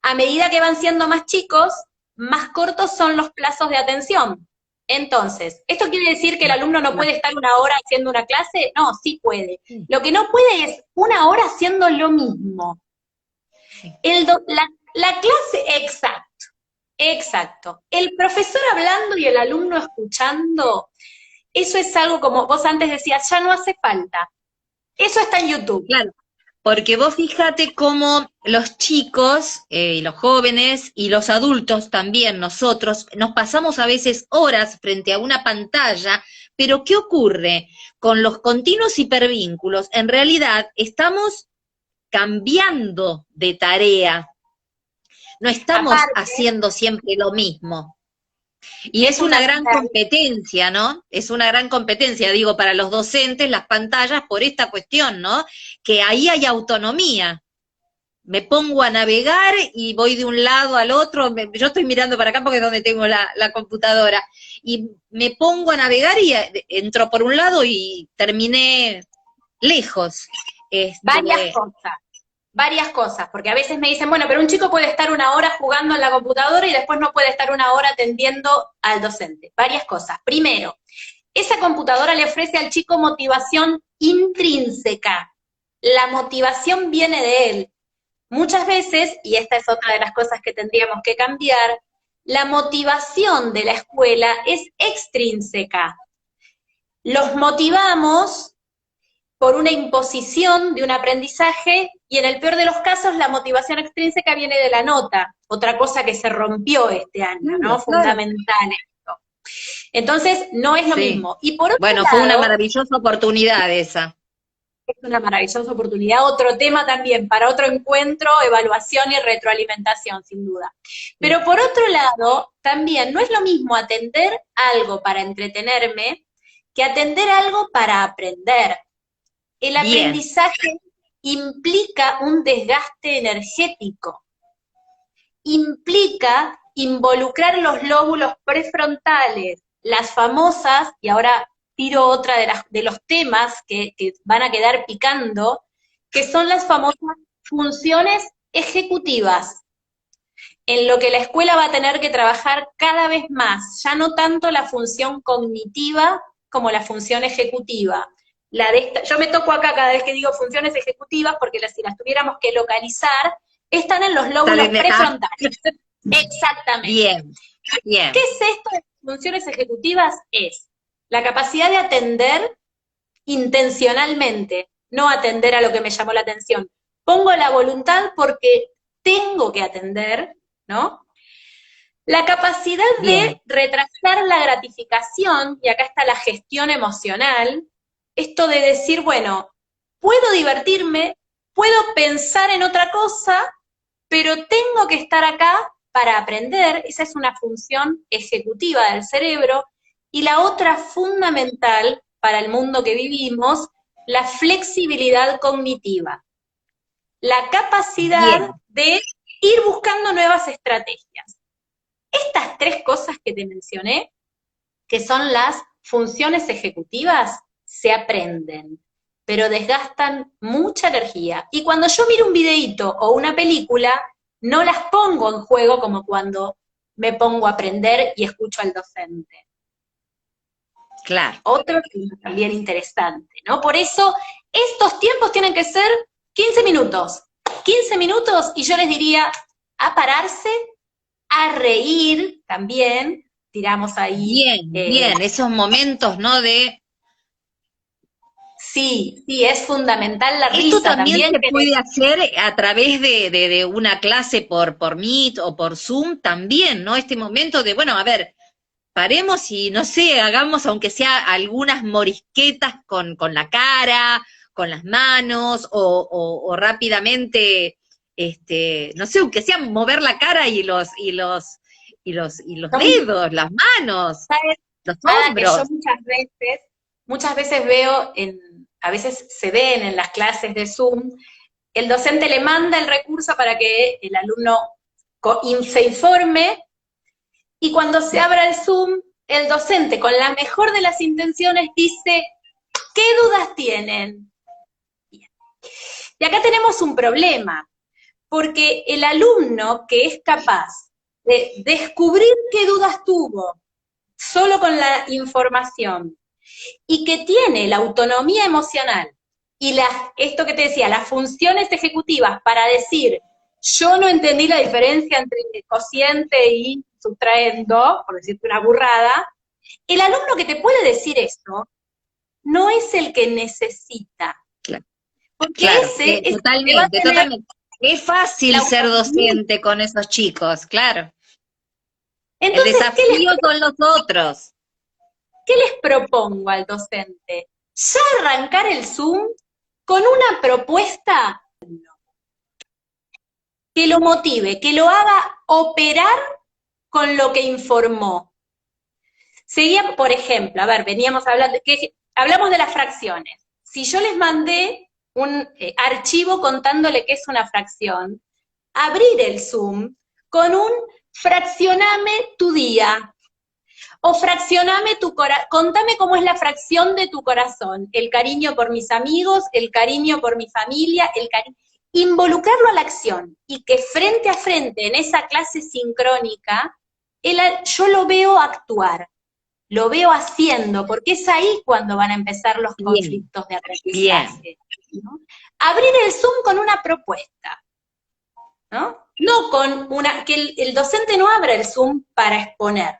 a medida que van siendo más chicos, más cortos son los plazos de atención. Entonces, ¿esto quiere decir que el alumno no puede estar una hora haciendo una clase? No, sí puede. Lo que no puede es una hora haciendo lo mismo. La clase, exacto. El profesor hablando y el alumno escuchando, eso es algo como vos antes decías, ya no hace falta. Eso está en YouTube. Claro, porque vos fíjate cómo los chicos, y los jóvenes y los adultos también, nosotros, nos pasamos a veces horas frente a una pantalla, pero ¿qué ocurre? Con los continuos hipervínculos, en realidad estamos cambiando de tarea, no estamos Aparte, haciendo siempre lo mismo. Y es es una una gran cita. competencia, ¿no? Es una gran competencia, digo, para los docentes, las pantallas, por esta cuestión, ¿no? Que ahí hay autonomía. Me pongo a navegar y voy de un lado al otro, yo estoy mirando para acá porque es donde tengo la computadora, y me pongo a navegar y entro por un lado y terminé lejos. Varias cosas, porque a veces me dicen, bueno, pero un chico puede estar una hora jugando en la computadora y después no puede estar una hora atendiendo al docente. Varias cosas. Primero, esa computadora le ofrece al chico motivación intrínseca. La motivación viene de él. Muchas veces, y esta es otra de las cosas que tendríamos que cambiar, la motivación de la escuela es extrínseca. Los motivamos por una imposición de un aprendizaje y en el peor de los casos la motivación extrínseca viene de la nota, otra cosa que se rompió este año, ¿no? Claro. Fundamental esto. Entonces, no es lo mismo. Y por otro bueno, lado, fue una maravillosa oportunidad esa. es una maravillosa oportunidad, otro tema también para otro encuentro, evaluación y retroalimentación, sin duda. Pero por otro lado, también no es lo mismo atender algo para entretenerme que atender algo para aprender. El aprendizaje implica un desgaste energético, implica involucrar los lóbulos prefrontales, las famosas, y ahora tiro otra de los temas que van a quedar picando, que son las famosas funciones ejecutivas, en lo que la escuela va a tener que trabajar cada vez más, ya no tanto la función cognitiva como la función ejecutiva. Yo me toco acá cada vez que digo funciones ejecutivas, porque si las tuviéramos que localizar, están en los lóbulos prefrontales. Exactamente. Bien. ¿Qué es esto de funciones ejecutivas? Es la capacidad de atender intencionalmente, no atender a lo que me llamó la atención. Pongo la voluntad porque tengo que atender, ¿no? La capacidad de retrasar la gratificación, y acá está la gestión emocional, esto de decir, bueno, puedo divertirme, puedo pensar en otra cosa, pero tengo que estar acá para aprender, esa es una función ejecutiva del cerebro, y la otra fundamental para el mundo que vivimos, la flexibilidad cognitiva, la capacidad de ir buscando nuevas estrategias. Estas tres cosas que te mencioné, que son las funciones ejecutivas, se aprenden, pero desgastan mucha energía. Y cuando yo miro un videíto o una película, no las pongo en juego como cuando me pongo a aprender y escucho al docente. Claro. Otro tema también interesante, ¿no? Por eso, estos tiempos tienen que ser 15 minutos. 15 minutos y yo les diría a pararse, a reír también, tiramos ahí. Bien, esos momentos, ¿no? De Sí, sí, es fundamental la Esto risa también también. se puede hacer a través de una clase por Meet o por Zoom también, ¿no? Este momento de, bueno, a ver, paremos y, no sé, hagamos aunque sea algunas morisquetas con la cara, con las manos, o rápidamente, no sé, aunque sea mover la cara y los Son, dedos, las manos, ¿sabes? los Ada, que yo hombros. muchas veces veo, a veces se ven en las clases de Zoom, el docente le manda el recurso para que el alumno se informe, y cuando se abra el Zoom, el docente, con la mejor de las intenciones, dice, ¿qué dudas tienen? Y acá tenemos un problema, porque el alumno que es capaz de descubrir qué dudas tuvo solo con la información y que tiene la autonomía emocional y esto que te decía, las funciones ejecutivas para decir, yo no entendí la diferencia entre cociente y subtraendo, por decirte una burrada, el alumno que te puede decir esto no es el que necesita, Claro, porque claro, ese es el que va a totalmente, tener totalmente. Es la fácil ser autonomía. docente con esos chicos, claro. El Entonces, desafío son los otros. ¿qué les propongo al docente? Ya arrancar el Zoom con una propuesta que lo motive, que lo haga operar con lo que informó. Sería, por ejemplo, a ver, veníamos hablando, hablamos de las fracciones. Si yo les mandé un archivo contándole qué es una fracción, abrir el Zoom con un fraccioname tu día, o fraccioname contame cómo es la fracción de tu corazón, el cariño por mis amigos, el cariño por mi familia, involucrarlo a la acción, y que frente a frente, en esa clase sincrónica, yo lo veo actuar, lo veo haciendo, porque es ahí cuando van a empezar los Bien, conflictos de bien. aprendizaje, ¿no? Abrir el Zoom con una propuesta, ¿no? No con que el docente no abra el Zoom para exponer,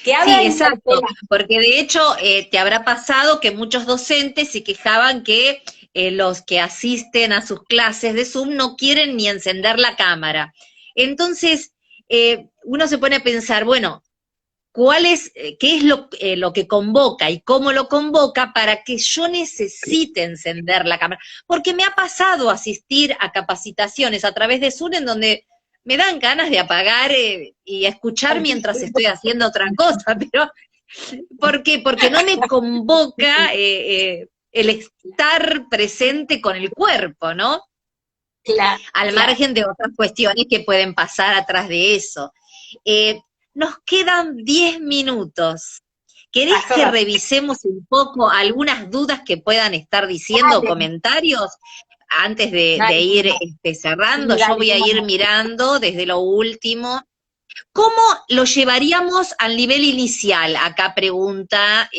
que abra Sí, a exacto, interpelar. porque de hecho te habrá pasado que muchos docentes se quejaban que los que asisten a sus clases de Zoom no quieren ni encender la cámara. Entonces, uno se pone a pensar, bueno, qué es lo que convoca y cómo lo convoca para que yo necesite encender la cámara. Porque me ha pasado asistir a capacitaciones a través de Zoom en donde me dan ganas de apagar y escuchar mientras estoy haciendo otra cosa, pero ¿por qué? Porque no me convoca el estar presente con el cuerpo, ¿no? Claro, Al claro. margen de otras cuestiones que pueden pasar atrás de eso. Eh, Nos quedan 10 minutos. ¿Querés Pasó que rápido. revisemos un poco algunas dudas que puedan estar diciendo o Dale, comentarios antes de dale, ir cerrando? sí, Yo dale, voy a cómo ir no. mirando desde lo último. ¿Cómo lo llevaríamos al nivel inicial? Acá pregunta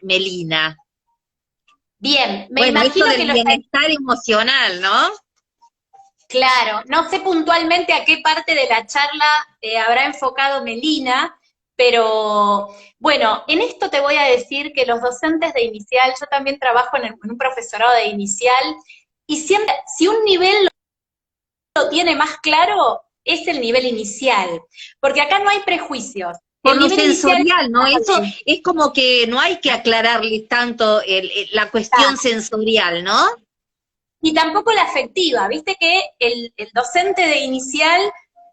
Melina. Bien, me Bueno, esto imagino del que lo está. bienestar emocional, ¿no? Claro, no sé puntualmente a qué parte de la charla habrá enfocado Melina, pero bueno, en esto te voy a decir que los docentes de inicial, yo también trabajo en un profesorado de inicial, y siempre, si un nivel lo tiene más claro, es el nivel inicial, porque acá no hay prejuicios. Por El lo nivel inicial sensorial, ¿no? Eso sabe. es como que no hay que aclararles tanto la cuestión sensorial, ¿no? Y tampoco la afectiva, viste que el docente de inicial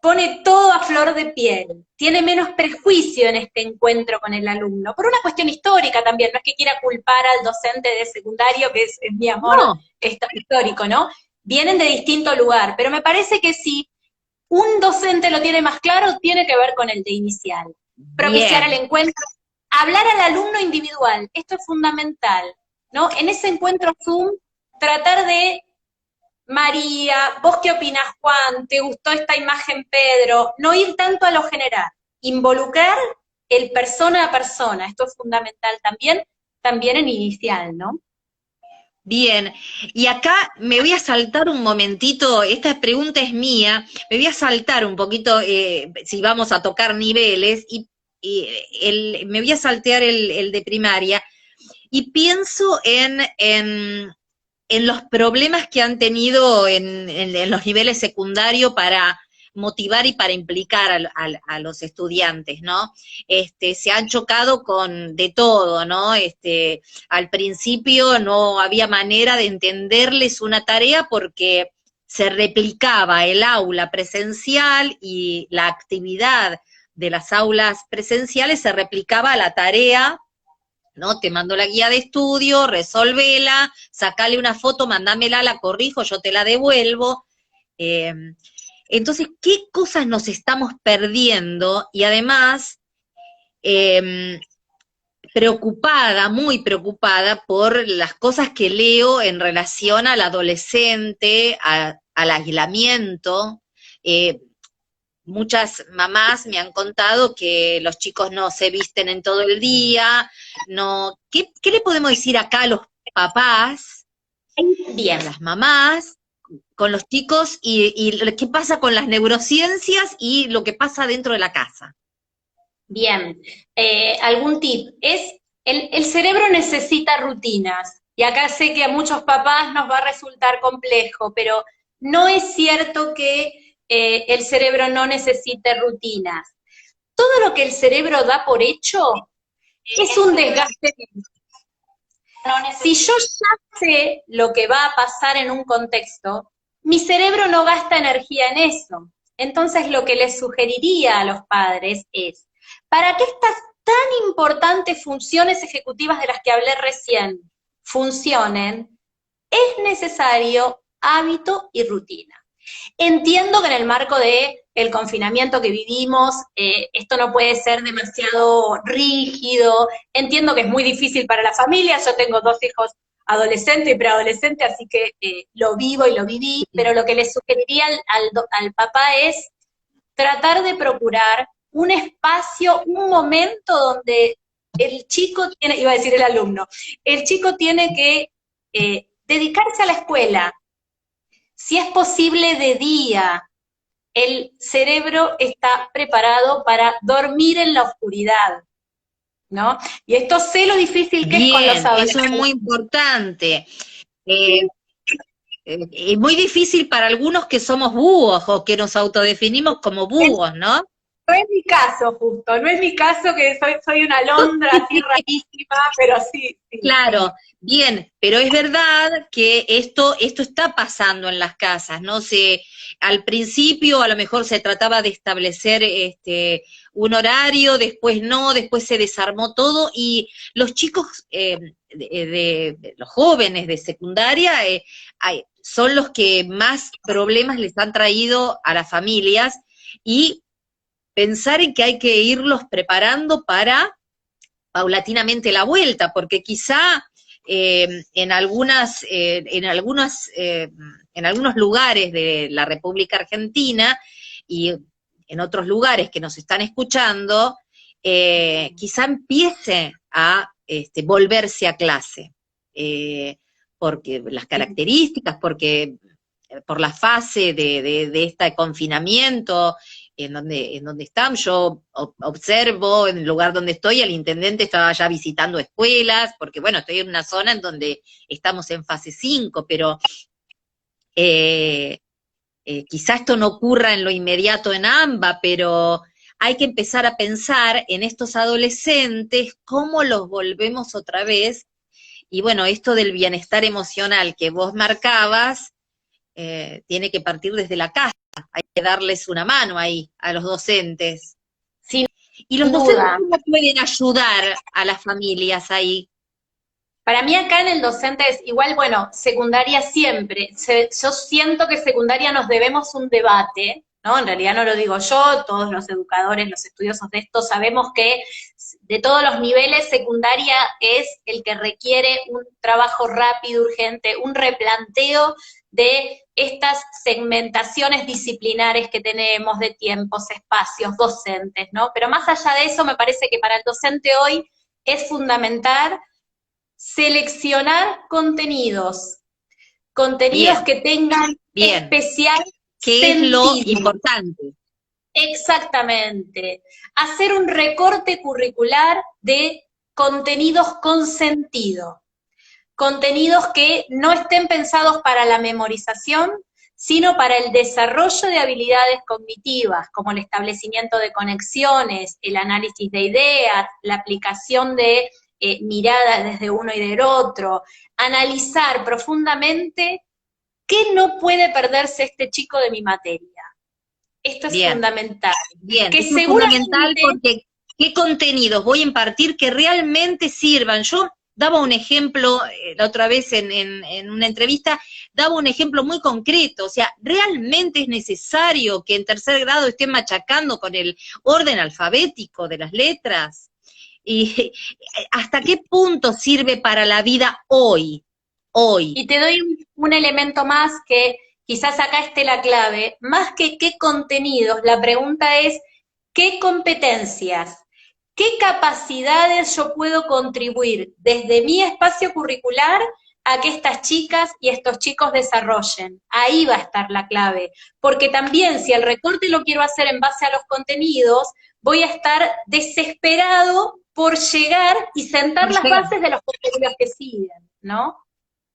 pone todo a flor de piel, tiene menos prejuicio en este encuentro con el alumno, por una cuestión histórica también, no es que quiera culpar al docente de secundario, que es mi amor No, histórico, ¿no? Vienen de distinto lugar, pero me parece que si un docente lo tiene más claro, tiene que ver con el de inicial. Propiciar el bien, encuentro, hablar al alumno individual, esto es fundamental, ¿no? En ese encuentro Zoom, tratar de, María, ¿vos qué opinás, Juan? ¿Te gustó esta imagen, Pedro? No ir tanto a lo general, involucrar el persona a persona, esto es fundamental también en inicial, ¿no? bien. Y acá me voy a saltar un momentito, esta pregunta es mía, me voy a saltar un poquito, si vamos a tocar niveles, y me voy a saltear el de primaria. y pienso en los problemas que han tenido en los niveles secundarios para motivar y para implicar a los estudiantes, ¿no? Se han chocado con de todo, ¿no? Al principio no había manera de entenderles una tarea porque se replicaba el aula presencial y la actividad de las aulas presenciales se replicaba a la tarea, ¿no? Te mando la guía de estudio, resolvela, sacale una foto, mandámela, la corrijo, yo te la devuelvo. Eh, entonces, ¿qué cosas nos estamos perdiendo? Y además, eh, preocupada, muy preocupada por las cosas que leo en relación al adolescente, al aislamiento. Eh, Muchas mamás me han contado que los chicos no se visten en todo el día, no, ¿qué le podemos decir acá a los papás, Bien. a las mamás, con los chicos y qué pasa con las neurociencias y lo que pasa dentro de la casa? Bien, algún tip. El cerebro necesita rutinas, y acá sé que a muchos papás nos va a resultar complejo, pero no es cierto que el cerebro no necesite rutinas. Todo lo que el cerebro da por hecho es un desgaste. Si yo ya sé lo que va a pasar en un contexto, mi cerebro no gasta energía en eso. Entonces, lo que les sugeriría a los padres es, para que estas tan importantes funciones ejecutivas de las que hablé recién funcionen, es necesario hábito y rutina. Entiendo que en el marco de el confinamiento que vivimos, esto no puede ser demasiado rígido, entiendo que es muy difícil para la familia, yo tengo 2 hijos adolescentes y preadolescentes, así que lo vivo y lo viví, pero lo que le sugeriría al papá es tratar de procurar un espacio, un momento donde el chico tiene, iba a decir el alumno, el chico tiene que dedicarse a la escuela, si es posible de día. El cerebro está preparado para dormir en la oscuridad, ¿no? Y esto sé lo difícil que es con los Bien, eso es adolescentes. muy importante. Eh, es muy difícil para algunos que somos búhos o que nos autodefinimos como búhos, ¿no? No es mi caso, justo, no es mi caso que soy una alondra así rarísima, pero sí, sí, Claro, bien, pero es verdad que esto está pasando en las casas, ¿no? Al principio a lo mejor se trataba de establecer un horario, después no, después se desarmó todo y los chicos, los jóvenes de secundaria, son los que más problemas les han traído a las familias y pensar en que hay que irlos preparando para paulatinamente la vuelta, porque quizá en algunos lugares de la República Argentina y en otros lugares que nos están escuchando, quizá empiece a volverse a clase, porque las características, porque por la fase de este confinamiento en donde estamos, yo observo en el lugar donde estoy, el intendente estaba ya visitando escuelas, porque bueno, estoy en una zona en donde estamos en fase 5, pero eh, quizá esto no ocurra en lo inmediato en AMBA, pero hay que empezar a pensar en estos adolescentes, cómo los volvemos otra vez, y bueno, esto del bienestar emocional que vos marcabas, tiene que partir desde la casa, hay que darles una mano ahí a los docentes. sin ¿Y los docentes duda. cómo pueden ayudar a las familias ahí? Para mí acá en el docente es igual, bueno, secundaria siempre. Yo siento que secundaria nos debemos un debate, ¿no? En realidad no lo digo yo, todos los educadores, los estudiosos de esto sabemos que de todos los niveles secundaria es el que requiere un trabajo rápido, urgente, un replanteo de estas segmentaciones disciplinares que tenemos de tiempos, espacios, docentes, ¿no? Pero más allá de eso, me parece que para el docente hoy es fundamental seleccionar contenidos Bien, que tengan bien. especial ¿Qué es lo sentido. importante? Exactamente. Hacer un recorte curricular de contenidos con sentido, contenidos que no estén pensados para la memorización, sino para el desarrollo de habilidades cognitivas, como el establecimiento de conexiones, el análisis de ideas, la aplicación de miradas desde uno y del otro, analizar profundamente qué no puede perderse este chico de mi materia. Esto es fundamental. Bien, que es fundamental porque qué contenidos voy a impartir que realmente sirvan. Yo daba un ejemplo, la otra vez en una entrevista, daba un ejemplo muy concreto, o sea, ¿realmente es necesario que en tercer grado estén machacando con el orden alfabético de las letras? ¿Y hasta qué punto sirve para la vida hoy? Hoy. Y te doy un elemento más que quizás acá esté la clave, más que qué contenidos, la pregunta es qué competencias, qué capacidades yo puedo contribuir desde mi espacio curricular a que estas chicas y estos chicos desarrollen. Ahí va a estar la clave, porque también si el recorte lo quiero hacer en base a los contenidos, voy a estar desesperado por llegar y sentar las bases de los contenidos que siguen, ¿no?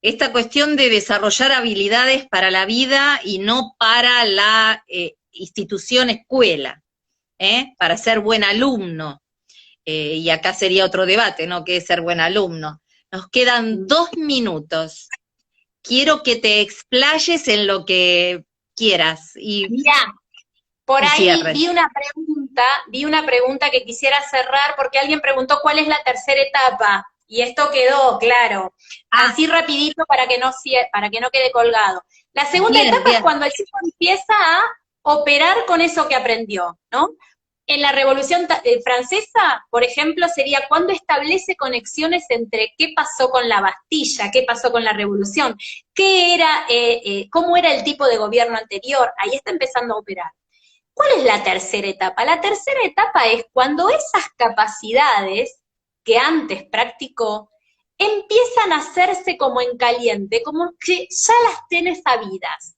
Esta cuestión de desarrollar habilidades para la vida y no para la institución escuela, para ser buen alumno. Y acá sería otro debate, ¿no? ¿Qué es ser buen alumno? Nos quedan 2 minutos. Quiero que te explayes en lo que quieras. Mirá, por ahí vi una pregunta que quisiera cerrar porque alguien preguntó cuál es la tercera etapa. Y esto quedó claro. Así rapidito para que no quede colgado. La segunda etapa es cuando el chico empieza a operar con eso que aprendió, ¿no? En la Revolución Francesa, por ejemplo, sería cuando establece conexiones entre qué pasó con la Bastilla, qué pasó con la Revolución, cómo era el tipo de gobierno anterior. Ahí está empezando a operar. ¿Cuál es la tercera etapa? La tercera etapa es cuando esas capacidades que antes practicó, empiezan a hacerse como en caliente, como que ya las tenés sabidas.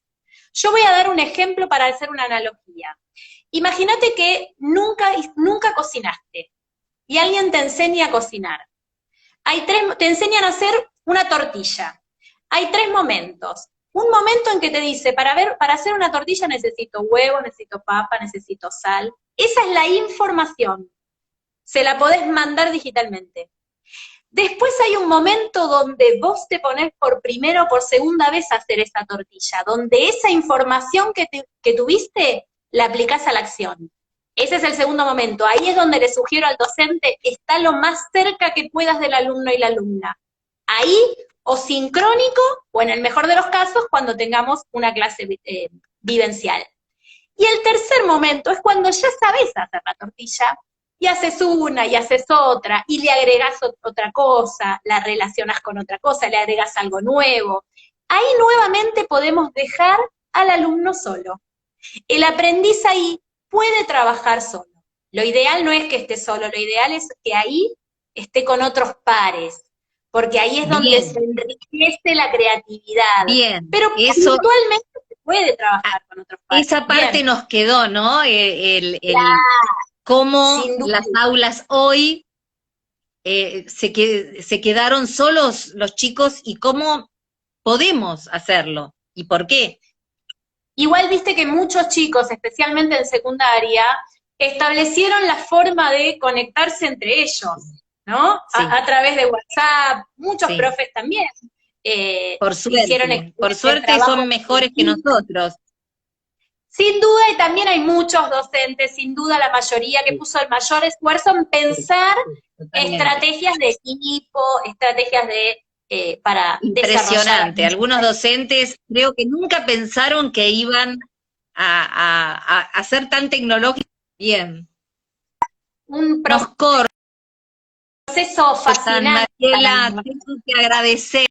Yo voy a dar un ejemplo para hacer una analogía. Imagínate que nunca cocinaste y alguien te enseña a cocinar. Te enseñan a hacer una tortilla. Hay 3 momentos. Un momento en que te dice, para hacer una tortilla necesito huevo, necesito papa, necesito sal. Esa es la información. Se la podés mandar digitalmente. Después hay un momento donde vos te ponés por primera o por segunda vez a hacer esa tortilla, donde esa información que tuviste la aplicás a la acción. Ese es el segundo momento. Ahí es donde le sugiero al docente, está lo más cerca que puedas del alumno y la alumna. Ahí, o sincrónico, o en el mejor de los casos, cuando tengamos una clase vivencial. Y el tercer momento es cuando ya sabés hacer la tortilla, y haces una, y haces otra, y le agregás otra cosa, la relacionás con otra cosa, le agregás algo nuevo. Ahí nuevamente podemos dejar al alumno solo. El aprendiz ahí puede trabajar solo. Lo ideal no es que esté solo, lo ideal es que ahí esté con otros pares, porque ahí es donde se enriquece la creatividad. Bien. Pero puntualmente se puede trabajar con otros pares. Esa parte nos quedó, ¿no? Cómo las aulas hoy se quedaron solos los chicos y cómo podemos hacerlo y por qué. Igual viste que muchos chicos, especialmente en secundaria, establecieron la forma de conectarse entre ellos, ¿no? Sí. A través de WhatsApp, muchos profes también. Por suerte son mejores que nosotros. Sin duda, y también hay muchos docentes, sin duda la mayoría que puso el mayor esfuerzo en pensar estrategias de equipo, estrategias para impresionante. Algunos docentes creo que nunca pensaron que iban a ser tan tecnológicos. Bien. Un proceso fascinante. Mariela, tengo que agradecer